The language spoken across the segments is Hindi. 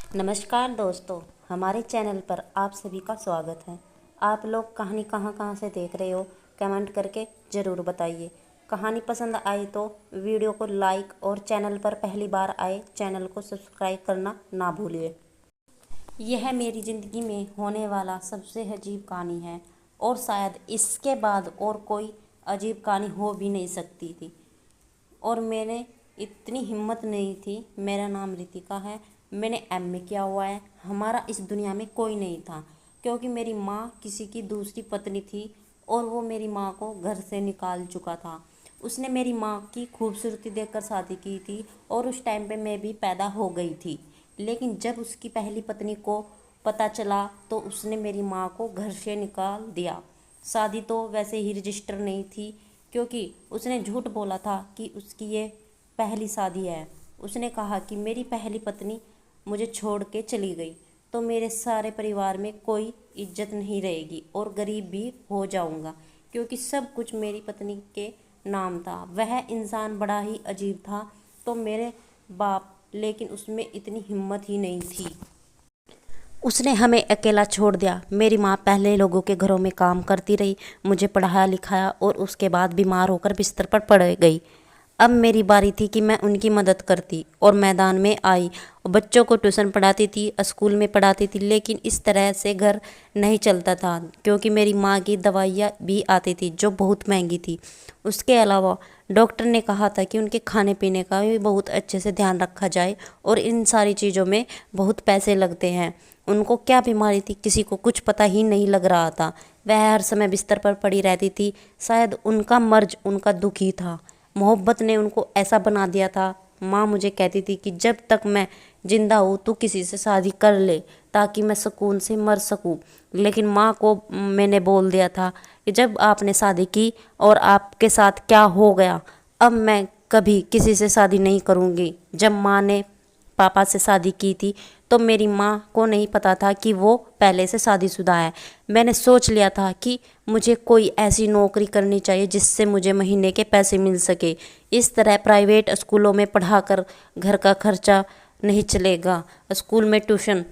नमस्कार दोस्तों, हमारे चैनल पर आप सभी का स्वागत है। आप लोग कहानी कहाँ कहाँ से देख रहे हो, कमेंट करके ज़रूर बताइए। कहानी पसंद आई तो वीडियो को लाइक और चैनल पर पहली बार आए चैनल को सब्सक्राइब करना ना भूलिए। यह मेरी ज़िंदगी में होने वाला सबसे अजीब कहानी है और शायद इसके बाद और कोई अजीब कहानी हो भी नहीं सकती थी। और मैंने इतनी हिम्मत नहीं थी। मेरा नाम रितिका है, मैंने एमए किया हुआ है। हमारा इस दुनिया में कोई नहीं था क्योंकि मेरी माँ किसी की दूसरी पत्नी थी और वो मेरी माँ को घर से निकाल चुका था। उसने मेरी माँ की खूबसूरती देखकर शादी की थी और उस टाइम पे मैं भी पैदा हो गई थी। लेकिन जब उसकी पहली पत्नी को पता चला तो उसने मेरी माँ को घर से निकाल दिया। शादी तो वैसे ही रजिस्टर नहीं थी क्योंकि उसने झूठ बोला था कि उसकी ये पहली शादी है। उसने कहा कि मेरी पहली पत्नी मुझे छोड़ के चली गई तो मेरे सारे परिवार में कोई इज्जत नहीं रहेगी और गरीब भी हो जाऊंगा क्योंकि सब कुछ मेरी पत्नी के नाम था। वह इंसान बड़ा ही अजीब था तो मेरे बाप, लेकिन उसमें इतनी हिम्मत ही नहीं थी। उसने हमें अकेला छोड़ दिया। मेरी माँ पहले लोगों के घरों में काम करती रही, मुझे पढ़ाया लिखाया और उसके बाद बीमार होकर बिस्तर पर पड़ गई। अब मेरी बारी थी कि मैं उनकी मदद करती और मैदान में आई और बच्चों को ट्यूशन पढ़ाती थी, स्कूल में पढ़ाती थी। लेकिन इस तरह से घर नहीं चलता था क्योंकि मेरी माँ की दवाइयाँ भी आती थी जो बहुत महंगी थी। उसके अलावा डॉक्टर ने कहा था कि उनके खाने पीने का भी बहुत अच्छे से ध्यान रखा जाए और इन सारी चीज़ों में बहुत पैसे लगते हैं। उनको क्या बीमारी थी किसी को कुछ पता ही नहीं लग रहा था। वह हर समय बिस्तर पर पड़ी रहती थी। शायद उनका मर्ज उनका दुख ही था। मोहब्बत ने उनको ऐसा बना दिया था। माँ मुझे कहती थी कि जब तक मैं जिंदा हूँ तू किसी से शादी कर ले ताकि मैं सुकून से मर सकूं। लेकिन माँ को मैंने बोल दिया था कि जब आपने शादी की और आपके साथ क्या हो गया, अब मैं कभी किसी से शादी नहीं करूँगी। जब माँ ने पापा से शादी की थी तो मेरी माँ को नहीं पता था कि वो पहले से शादीशुदा है। मैंने सोच लिया था कि मुझे कोई ऐसी नौकरी करनी चाहिए जिससे मुझे महीने के पैसे मिल सके। इस तरह प्राइवेट स्कूलों में पढ़ाकर घर का खर्चा नहीं चलेगा, स्कूल में ट्यूशन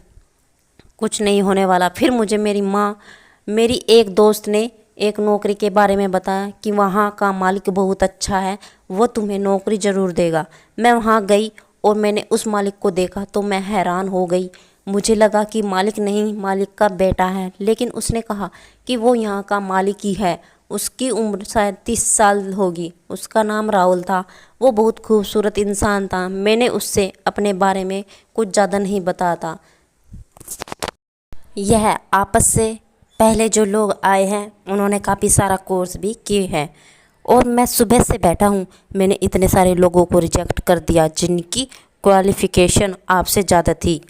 कुछ नहीं होने वाला। फिर मुझे मेरी एक दोस्त ने एक नौकरी के बारे में बताया कि वहाँ का मालिक बहुत अच्छा है, वो तुम्हें नौकरी ज़रूर देगा। मैं वहाँ गई और मैंने उस मालिक को देखा तो मैं हैरान हो गई। मुझे लगा कि मालिक नहीं, मालिक का बेटा है। लेकिन उसने कहा कि वो यहाँ का मालिक ही है। उसकी उम्र शायद 30 साल होगी। उसका नाम राहुल था। वो बहुत खूबसूरत इंसान था। मैंने उससे अपने बारे में कुछ ज़्यादा नहीं बताया था। यह आपस से पहले जो लोग आए हैं उन्होंने काफ़ी सारा कोर्स भी किए हैं और मैं सुबह से बैठा हूँ। मैंने इतने सारे लोगों को रिजेक्ट कर दिया जिनकी क्वालिफ़िकेशन आपसे ज़्यादा थी।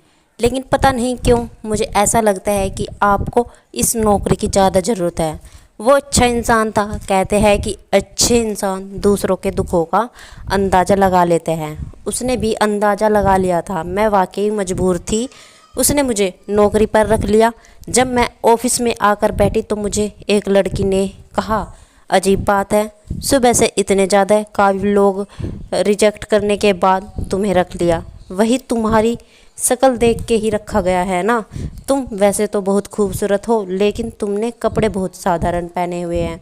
लेकिन पता नहीं क्यों मुझे ऐसा लगता है कि आपको इस नौकरी की ज़्यादा ज़रूरत है। वो अच्छा इंसान था। कहते हैं कि अच्छे इंसान दूसरों के दुखों का अंदाज़ा लगा लेते हैं। उसने भी अंदाज़ा लगा लिया था। मैं वाकई मजबूर थी। उसने मुझे नौकरी पर रख लिया। जब मैं ऑफिस में आकर बैठी तो मुझे एक लड़की ने कहा, अजीब बात है, सुबह से इतने ज़्यादा काबिल लोग रिजेक्ट करने के बाद तुम्हें रख लिया। वही तुम्हारी शक्ल देख के ही रखा गया है ना। तुम वैसे तो बहुत खूबसूरत हो लेकिन तुमने कपड़े बहुत साधारण पहने हुए हैं।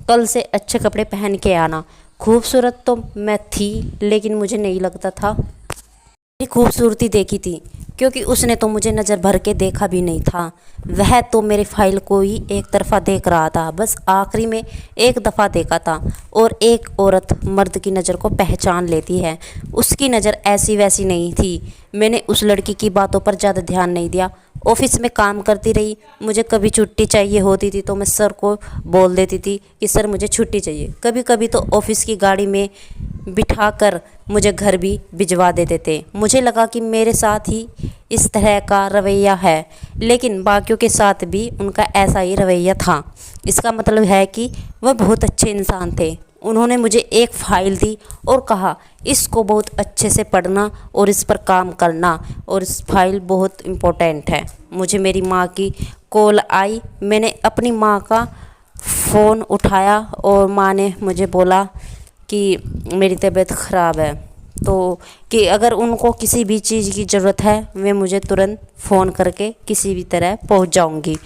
कल से अच्छे कपड़े पहन के आना। खूबसूरत तो मैं थी लेकिन मुझे नहीं लगता था मेरी खूबसूरती देखी थी क्योंकि उसने तो मुझे नज़र भर के देखा भी नहीं था। वह तो मेरे फाइल को ही एक तरफा देख रहा था, बस आखिरी में एक दफ़ा देखा था। और एक औरत मर्द की नज़र को पहचान लेती है। उसकी नज़र ऐसी वैसी नहीं थी। मैंने उस लड़की की बातों पर ज़्यादा ध्यान नहीं दिया। ऑफिस में काम करती रही। मुझे कभी छुट्टी चाहिए होती थी तो मैं सर को बोल देती थी कि सर मुझे छुट्टी चाहिए। कभी कभी तो ऑफिस की गाड़ी में बिठाकर मुझे घर भी भिजवा देते थे। मुझे लगा कि मेरे साथ ही इस तरह का रवैया है, लेकिन बाकियों के साथ भी उनका ऐसा ही रवैया था। इसका मतलब है कि वह बहुत अच्छे इंसान थे। उन्होंने मुझे एक फ़ाइल दी और कहा, इसको बहुत अच्छे से पढ़ना और इस पर काम करना और इस फाइल बहुत इम्पोर्टेंट है। मुझे मेरी माँ की कॉल आई। मैंने अपनी माँ का फ़ोन उठाया और माँ ने मुझे बोला कि मेरी तबीयत ख़राब है। तो कि अगर उनको किसी भी चीज़ की ज़रूरत है वे मुझे तुरंत फ़ोन करके किसी भी तरह पहुंच जाऊंगी।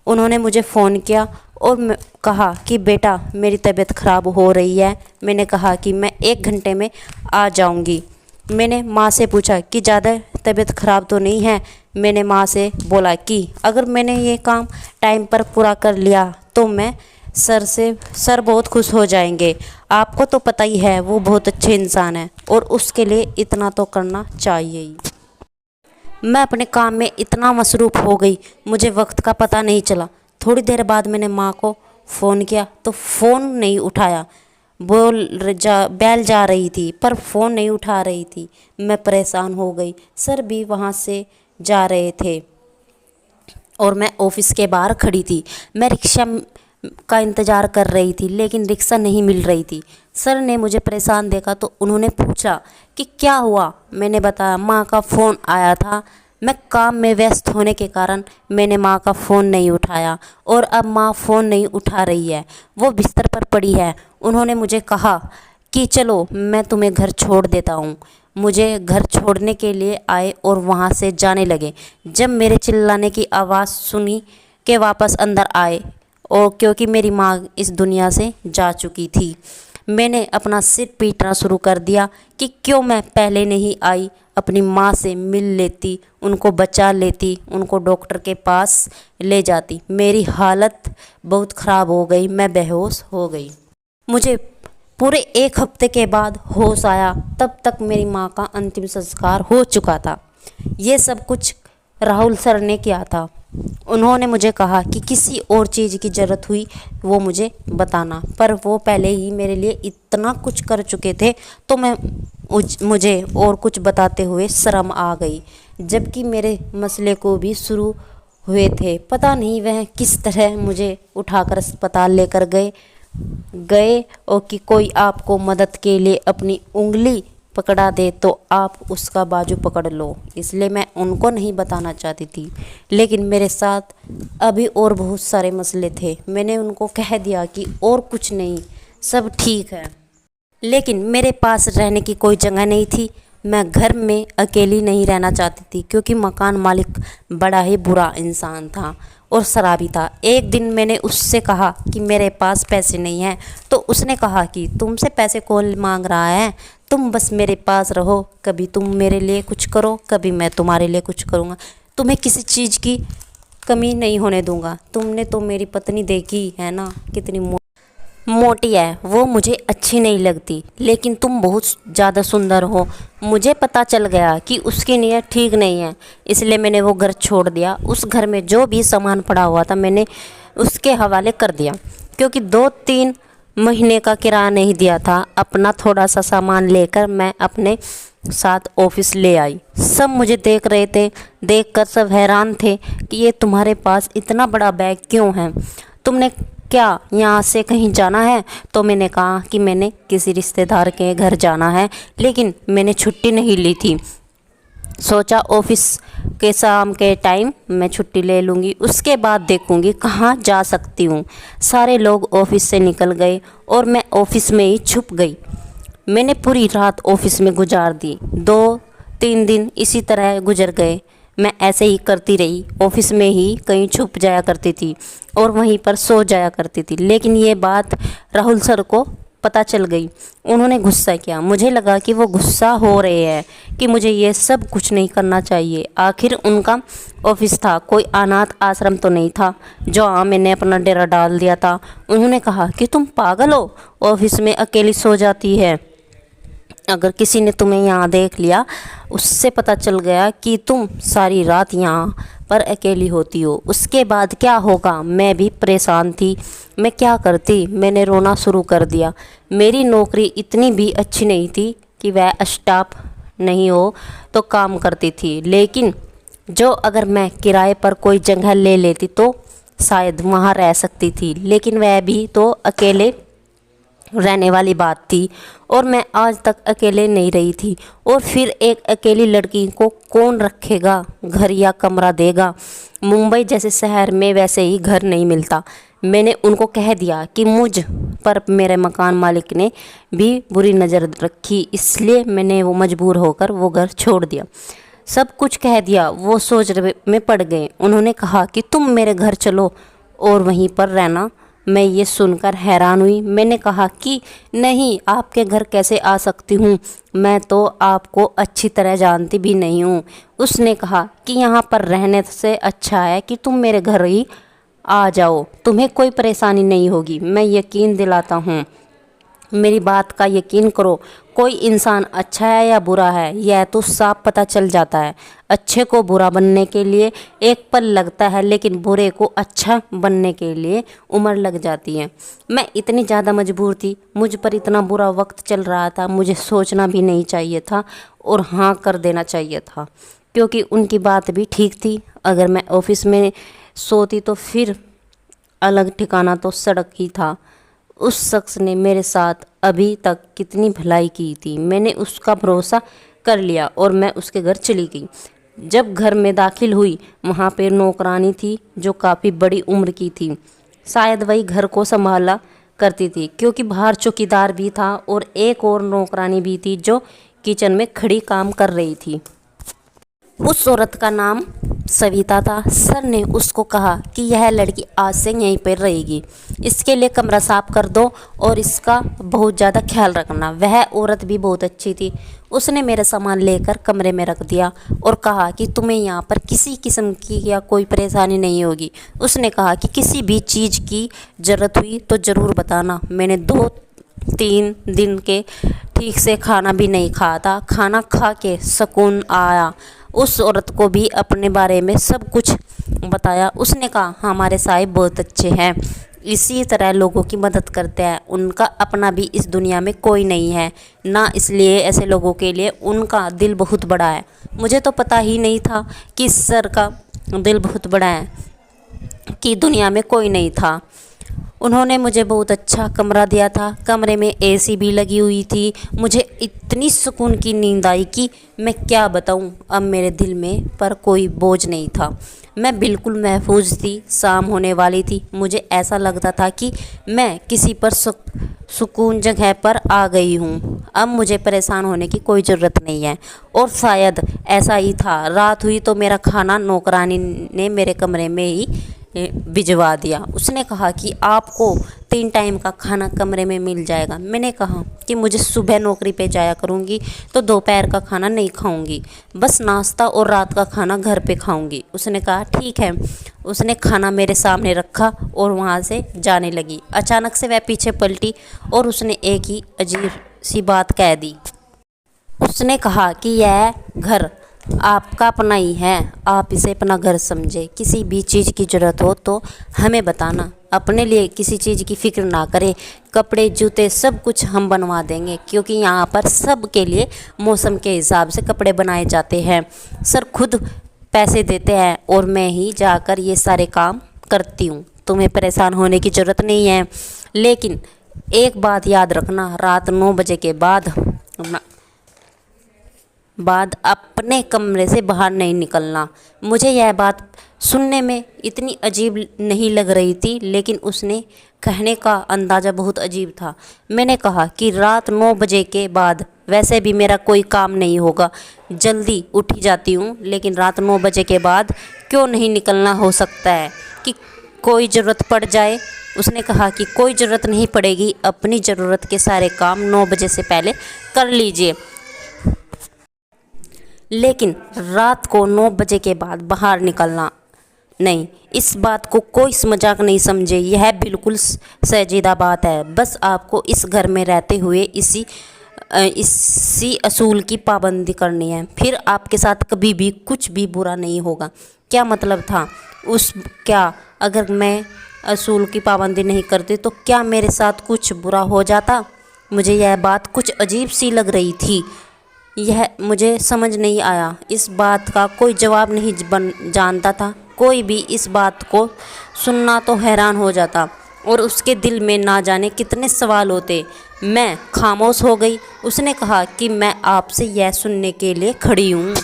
उन्होंने मुझे फ़ोन किया और कहा कि बेटा मेरी तबीयत ख़राब हो रही है। मैंने कहा कि मैं 1 घंटे में आ जाऊंगी। मैंने माँ से पूछा कि ज़्यादा तबीयत ख़राब तो नहीं है। मैंने माँ से बोला कि अगर मैंने ये काम टाइम पर पूरा कर लिया तो मैं सर बहुत खुश हो जाएंगे। आपको तो पता ही है वो बहुत अच्छे इंसान है और उसके लिए इतना तो करना चाहिए ही। मैं अपने काम में इतना मसरूफ़ हो गई, मुझे वक्त का पता नहीं चला। थोड़ी देर बाद मैंने माँ को फ़ोन किया तो फ़ोन नहीं उठाया। बेल जा रही थी पर फ़ोन नहीं उठा रही थी। मैं परेशान हो गई। सर भी वहाँ से जा रहे थे और मैं ऑफिस के बाहर खड़ी थी। मैं रिक्शा का इंतज़ार कर रही थी लेकिन रिक्शा नहीं मिल रही थी। सर ने मुझे परेशान देखा तो उन्होंने पूछा कि क्या हुआ। मैंने बताया माँ का फ़ोन आया था, मैं काम में व्यस्त होने के कारण मैंने माँ का फ़ोन नहीं उठाया और अब माँ फ़ोन नहीं उठा रही है, वो बिस्तर पर पड़ी है। उन्होंने मुझे कहा कि चलो मैं तुम्हें घर छोड़ देता हूँ। मुझे घर छोड़ने के लिए आए और वहाँ से जाने लगे। जब मेरे चिल्लाने की आवाज़ सुनी के वापस अंदर आए और क्योंकि मेरी माँ इस दुनिया से जा चुकी थी। मैंने अपना सिर पीटना शुरू कर दिया कि क्यों मैं पहले नहीं आई, अपनी माँ से मिल लेती, उनको बचा लेती, उनको डॉक्टर के पास ले जाती। मेरी हालत बहुत ख़राब हो गई, मैं बेहोश हो गई। मुझे पूरे 1 हफ्ते के बाद होश आया, तब तक मेरी माँ का अंतिम संस्कार हो चुका था। ये सब कुछ राहुल सर ने किया था। उन्होंने मुझे कहा कि किसी और चीज़ की ज़रूरत हुई वो मुझे बताना, पर वो पहले ही मेरे लिए इतना कुछ कर चुके थे तो मुझे और कुछ बताते हुए शर्म आ गई। जबकि मेरे मसले को भी शुरू हुए थे। पता नहीं वह किस तरह मुझे उठाकर अस्पताल लेकर गए और कि कोई आपको मदद के लिए अपनी उंगली पकड़ा दे तो आप उसका बाजू पकड़ लो। इसलिए मैं उनको नहीं बताना चाहती थी, लेकिन मेरे साथ अभी और बहुत सारे मसले थे। मैंने उनको कह दिया कि और कुछ नहीं, सब ठीक है, लेकिन मेरे पास रहने की कोई जगह नहीं थी। मैं घर में अकेली नहीं रहना चाहती थी क्योंकि मकान मालिक बड़ा ही बुरा इंसान था और शराबी था। एक दिन मैंने उससे कहा कि मेरे पास पैसे नहीं हैं, तो उसने कहा कि तुमसे पैसे कौन मांग रहा है, तुम बस मेरे पास रहो, कभी तुम मेरे लिए कुछ करो, कभी मैं तुम्हारे लिए कुछ करूँगा, तुम्हें किसी चीज़ की कमी नहीं होने दूँगा। तुमने तो मेरी पत्नी देखी है ना, कितनी मोटी है, वो मुझे अच्छी नहीं लगती, लेकिन तुम बहुत ज़्यादा सुंदर हो। मुझे पता चल गया कि उसकी नीयत ठीक नहीं है, इसलिए मैंने वो घर छोड़ दिया। उस घर में जो भी सामान पड़ा हुआ था मैंने उसके हवाले कर दिया, क्योंकि 2-3 महीने का किराया नहीं दिया था। अपना थोड़ा सा सामान लेकर मैं अपने साथ ऑफिस ले आई। सब मुझे देख रहे थे, देखकर सब हैरान थे कि ये तुम्हारे पास इतना बड़ा बैग क्यों है, तुमने क्या यहाँ से कहीं जाना है। तो मैंने कहा कि मैंने किसी रिश्तेदार के घर जाना है, लेकिन मैंने छुट्टी नहीं ली थी। सोचा ऑफिस के शाम के टाइम मैं छुट्टी ले लूँगी, उसके बाद देखूँगी कहाँ जा सकती हूँ। सारे लोग ऑफिस से निकल गए और मैं ऑफिस में ही छुप गई। मैंने पूरी रात ऑफिस में गुजार दी। 2-3 दिन इसी तरह गुजर गए। मैं ऐसे ही करती रही, ऑफिस में ही कहीं छुप जाया करती थी और वहीं पर सो जाया करती थी। लेकिन ये बात राहुल सर को पता चल गई। उन्होंने गुस्सा किया। मुझे लगा कि वो गुस्सा हो रहे हैं कि मुझे ये सब कुछ नहीं करना चाहिए। आखिर उनका ऑफिस था, कोई अनाथ आश्रम तो नहीं था जो मैंने अपना डेरा डाल दिया था। उन्होंने कहा कि तुम पागल हो, ऑफिस में अकेली सो जाती है, अगर किसी ने तुम्हें यहाँ देख लिया, उससे पता चल गया कि तुम सारी रात यहाँ पर अकेली होती हो, उसके बाद क्या होगा। मैं भी परेशान थी, मैं क्या करती। मैंने रोना शुरू कर दिया। मेरी नौकरी इतनी भी अच्छी नहीं थी कि वह स्टाफ नहीं हो तो काम करती थी, लेकिन जो अगर मैं किराए पर कोई जगह ले लेती तो शायद वहाँ रह सकती थी, लेकिन वह भी तो अकेले रहने वाली बात थी और मैं आज तक अकेले नहीं रही थी। और फिर एक अकेली लड़की को कौन रखेगा, घर या कमरा देगा। मुंबई जैसे शहर में वैसे ही घर नहीं मिलता। मैंने उनको कह दिया कि मुझ पर मेरे मकान मालिक ने भी बुरी नज़र रखी, इसलिए मैंने वो मजबूर होकर वो घर छोड़ दिया। सब कुछ कह दिया। वो सोच में पड़ गए। उन्होंने कहा कि तुम मेरे घर चलो और वहीं पर रहना। मैं ये सुनकर हैरान हुई। मैंने कहा कि नहीं, आपके घर कैसे आ सकती हूँ, मैं तो आपको अच्छी तरह जानती भी नहीं हूँ। उसने कहा कि यहाँ पर रहने से अच्छा है कि तुम मेरे घर ही आ जाओ, तुम्हें कोई परेशानी नहीं होगी। मैं यकीन दिलाता हूँ, मेरी बात का यकीन करो, कोई इंसान अच्छा है या बुरा है यह तो साफ पता चल जाता है। अच्छे को बुरा बनने के लिए एक पल लगता है, लेकिन बुरे को अच्छा बनने के लिए उम्र लग जाती है। मैं इतनी ज़्यादा मजबूर थी, मुझ पर इतना बुरा वक्त चल रहा था, मुझे सोचना भी नहीं चाहिए था और हाँ कर देना चाहिए था, क्योंकि उनकी बात भी ठीक थी। अगर मैं ऑफिस में सोती तो फिर अलग, ठिकाना तो सड़क ही था। उस शख्स ने मेरे साथ अभी तक कितनी भलाई की थी, मैंने उसका भरोसा कर लिया और मैं उसके घर चली गई। जब घर में दाखिल हुई, वहाँ पे नौकरानी थी जो काफ़ी बड़ी उम्र की थी। शायद वही घर को संभाला करती थी, क्योंकि बाहर चौकीदार भी था और एक और नौकरानी भी थी जो किचन में खड़ी काम कर रही थी। उस औरत का नाम सविता था। सर ने उसको कहा कि यह लड़की आज से यहीं पर रहेगी, इसके लिए कमरा साफ कर दो और इसका बहुत ज़्यादा ख्याल रखना। वह औरत भी बहुत अच्छी थी। उसने मेरा सामान लेकर कमरे में रख दिया और कहा कि तुम्हें यहाँ पर किसी किस्म की या कोई परेशानी नहीं होगी। उसने कहा कि किसी भी चीज़ की ज़रूरत हुई तो ज़रूर बताना। मैंने 2-3 दिन के ठीक से खाना भी नहीं खाया था। खाना खा के सुकून आया। उस औरत को भी अपने बारे में सब कुछ बताया। उसने कहा हमारे साहिब बहुत अच्छे हैं, इसी तरह लोगों की मदद करते हैं, उनका अपना भी इस दुनिया में कोई नहीं है ना, इसलिए ऐसे लोगों के लिए उनका दिल बहुत बड़ा है। मुझे तो पता ही नहीं था कि सर का दिल बहुत बड़ा है, कि दुनिया में कोई नहीं था। उन्होंने मुझे बहुत अच्छा कमरा दिया था। कमरे में एसी भी लगी हुई थी। मुझे इतनी सुकून की नींद आई कि मैं क्या बताऊं। अब मेरे दिल में पर कोई बोझ नहीं था। मैं बिल्कुल महफूज थी। शाम होने वाली थी। मुझे ऐसा लगता था कि मैं किसी पर सुकून जगह पर आ गई हूँ। अब मुझे परेशान होने की कोई ज़रूरत नहीं है। और शायद ऐसा ही था। रात हुई तो मेरा खाना नौकरानी ने मेरे कमरे में ही भिजवा दिया। उसने कहा कि आपको 3 टाइम का खाना कमरे में मिल जाएगा। मैंने कहा कि मुझे सुबह नौकरी पे जाया करूँगी तो दोपहर का खाना नहीं खाऊंगी, बस नाश्ता और रात का खाना घर पे खाऊंगी। उसने कहा ठीक है। उसने खाना मेरे सामने रखा और वहाँ से जाने लगी। अचानक से वह पीछे पलटी और उसने एक ही अजीब सी बात कह दी। उसने कहा कि यह घर आपका अपना ही है, आप इसे अपना घर समझे। किसी भी चीज़ की ज़रूरत हो तो हमें बताना। अपने लिए किसी चीज़ की फ़िक्र ना करें। कपड़े, जूते सब कुछ हम बनवा देंगे, क्योंकि यहाँ पर सब के लिए मौसम के हिसाब से कपड़े बनाए जाते हैं। सर खुद पैसे देते हैं और मैं ही जाकर ये सारे काम करती हूँ। तुम्हें परेशान होने की ज़रूरत नहीं है। लेकिन एक बात याद रखना, रात 9 बजे के बाद अपने कमरे से बाहर नहीं निकलना। मुझे यह बात सुनने में इतनी अजीब नहीं लग रही थी, लेकिन उसने कहने का अंदाज़ा बहुत अजीब था। मैंने कहा कि रात 9 बजे के बाद वैसे भी मेरा कोई काम नहीं होगा, जल्दी उठ ही जाती हूँ, लेकिन रात 9 बजे के बाद क्यों नहीं निकलना हो सकता है कि कोई ज़रूरत पड़ जाए। उसने कहा कि कोई ज़रूरत नहीं पड़ेगी, अपनी ज़रूरत के सारे काम 9 बजे से पहले कर लीजिए, लेकिन रात को 9 बजे के बाद बाहर निकलना नहीं। इस बात को कोई मजाक नहीं समझे, यह बिल्कुल संजीदा बात है। बस आपको इस घर में रहते हुए इसी असूल की पाबंदी करनी है, फिर आपके साथ कभी भी कुछ भी बुरा नहीं होगा। क्या मतलब था क्या अगर मैं असूल की पाबंदी नहीं करती तो क्या मेरे साथ कुछ बुरा हो जाता? मुझे यह बात कुछ अजीब सी लग रही थी। यह मुझे समझ नहीं आया। इस बात का कोई जवाब नहीं जानता था। कोई भी इस बात को सुनना तो हैरान हो जाता और उसके दिल में ना जाने कितने सवाल होते। मैं खामोश हो गई। उसने कहा कि मैं आपसे यह सुनने के लिए खड़ी हूँ।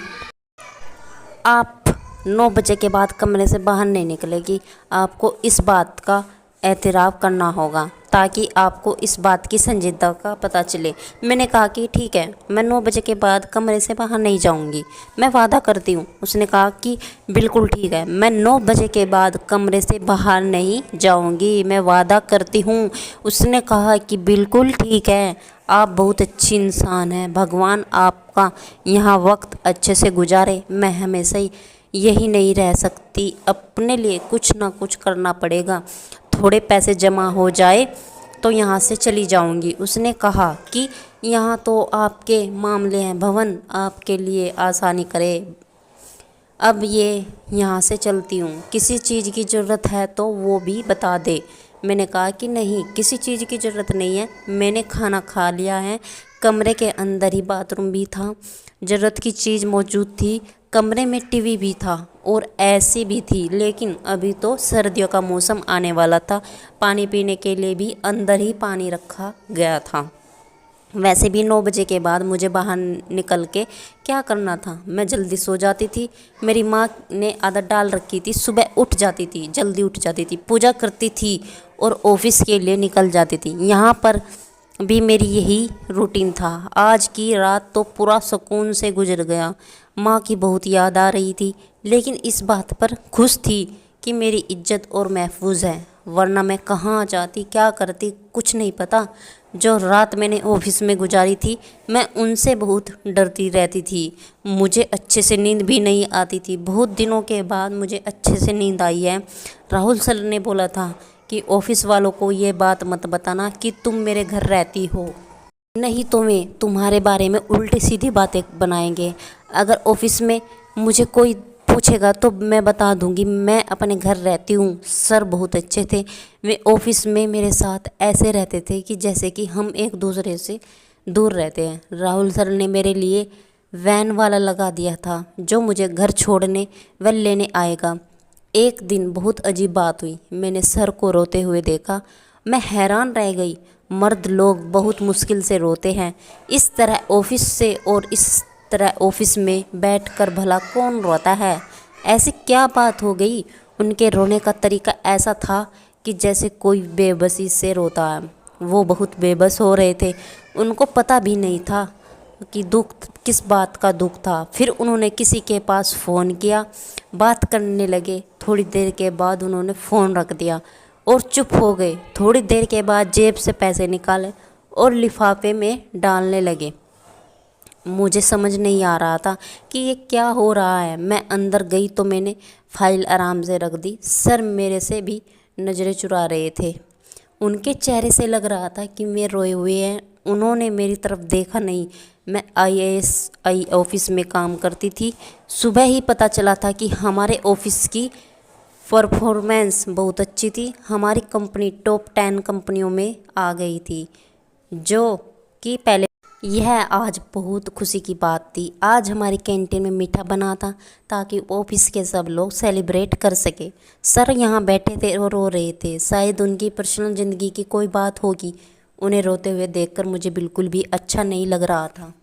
आप 9 बजे के बाद कमरे से बाहर नहीं निकलेगी। आपको इस बात का एतराफ़ करना होगा ताकि आपको इस बात की संजीदगी का पता चले। मैंने कहा कि ठीक है, मैं 9 बजे के बाद कमरे से बाहर नहीं जाऊंगी, मैं वादा करती हूँ। उसने कहा कि बिल्कुल ठीक है, मैं 9 बजे के बाद कमरे से बाहर नहीं जाऊंगी, मैं वादा करती हूँ। उसने कहा कि बिल्कुल ठीक है, आप बहुत अच्छी इंसान हैं, भगवान आपका यहाँ वक्त अच्छे से गुजारे। मैं हमेशा ही यही नहीं रह सकती, अपने लिए कुछ ना कुछ करना पड़ेगा, थोड़े पैसे जमा हो जाए तो यहाँ से चली जाऊंगी। उसने कहा कि यहाँ तो आपके मामले हैं, भवन आपके लिए आसानी करे, अब ये यहाँ से चलती हूँ, किसी चीज़ की ज़रूरत है तो वो भी बता दे। मैंने कहा कि नहीं, किसी चीज़ की ज़रूरत नहीं है, मैंने खाना खा लिया है, कमरे के अंदर ही बाथरूम भी था, ज़रूरत की चीज़ मौजूद थी, कमरे में टीवी भी था और एसी भी थी। लेकिन अभी तो सर्दियों का मौसम आने वाला था, पानी पीने के लिए भी अंदर ही पानी रखा गया था। वैसे भी 9 बजे के बाद मुझे बाहर निकल के क्या करना था, मैं जल्दी सो जाती थी। मेरी माँ ने आदत डाल रखी थी, सुबह उठ जाती थी, जल्दी उठ जाती थी, पूजा करती थी और ऑफिस के लिए निकल जाती थी। यहाँ पर भी मेरी यही रूटीन था। आज की रात तो पूरा सुकून से गुजर गया। माँ की बहुत याद आ रही थी, लेकिन इस बात पर खुश थी कि मेरी इज्जत और महफूज है, वरना मैं कहाँ जाती, क्या करती, कुछ नहीं पता। जो रात मैंने ऑफिस में गुजारी थी, मैं उनसे बहुत डरती रहती थी, मुझे अच्छे से नींद भी नहीं आती थी। बहुत दिनों के बाद मुझे अच्छे से नींद आई है। राहुल सर ने बोला था कि ऑफिस वालों को ये बात मत बताना कि तुम मेरे घर रहती हो, नहीं तो मैं तुम्हारे बारे में उल्टी सीधी बातें बनाएंगे। अगर ऑफिस में मुझे कोई पूछेगा तो मैं बता दूंगी मैं अपने घर रहती हूँ। सर बहुत अच्छे थे, वे ऑफिस में मेरे साथ ऐसे रहते थे कि जैसे कि हम एक दूसरे से दूर रहते हैं। राहुल सर ने मेरे लिए वैन वाला लगा दिया था जो मुझे घर छोड़ने व लेने आएगा। एक दिन बहुत अजीब बात हुई, मैंने सर को रोते हुए देखा। मैं हैरान रह गई, मर्द लोग बहुत मुश्किल से रोते हैं, इस तरह ऑफिस से और इस तरह ऑफिस में बैठकर भला कौन रोता है। ऐसी क्या बात हो गई, उनके रोने का तरीका ऐसा था कि जैसे कोई बेबसी से रोता है। वो बहुत बेबस हो रहे थे, उनको पता भी नहीं था कि दुख किस बात का दुख था। फिर उन्होंने किसी के पास फ़ोन किया, बात करने लगे। थोड़ी देर के बाद उन्होंने फ़ोन रख दिया और चुप हो गए। थोड़ी देर के बाद जेब से पैसे निकाले और लिफाफे में डालने लगे। मुझे समझ नहीं आ रहा था कि ये क्या हो रहा है। मैं अंदर गई तो मैंने फाइल आराम से रख दी। सर मेरे से भी नज़रें चुरा रहे थे, उनके चेहरे से लग रहा था कि मैं रोए हुए हैं। उन्होंने मेरी तरफ देखा नहीं। मैं IAS ऑफिस में काम करती थी। सुबह ही पता चला था कि हमारे ऑफिस की परफॉर्मेंस बहुत अच्छी थी, हमारी कंपनी टॉप 10 कंपनियों में आ गई थी, जो कि पहले यह आज बहुत खुशी की बात थी। आज हमारी कैंटीन में मीठा बना था ताकि ऑफिस के सब लोग सेलिब्रेट कर सके। सर यहाँ बैठे थे और रो रहे थे, शायद उनकी पर्सनल ज़िंदगी की कोई बात होगी। उन्हें रोते हुए देखकर मुझे बिल्कुल भी अच्छा नहीं लग रहा था।